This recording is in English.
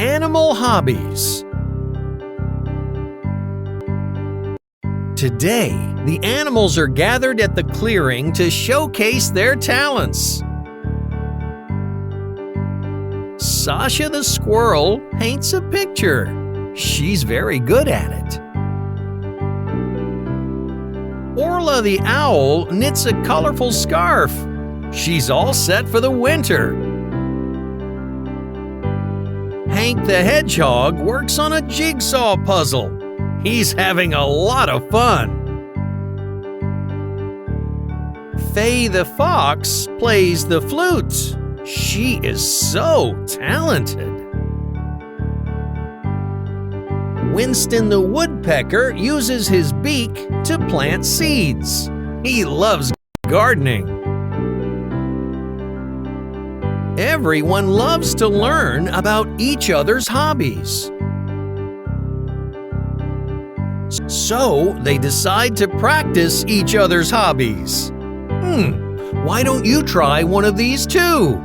Animal Hobbies. Today, the animals are gathered at the clearing to showcase their talents. Sasha the squirrel paints a picture. She's very good at it. Orla the owl knits a colorful scarf. She's all set for the winter. Hank the hedgehog works on a jigsaw puzzle. He's having a lot of fun. Faye the fox plays the flute. She is so talented. Winston the woodpecker uses his beak to plant seeds. He loves gardening. Everyone loves to learn about each other's hobbies. So they decide to practice each other's hobbies. Why don't you try one of these too?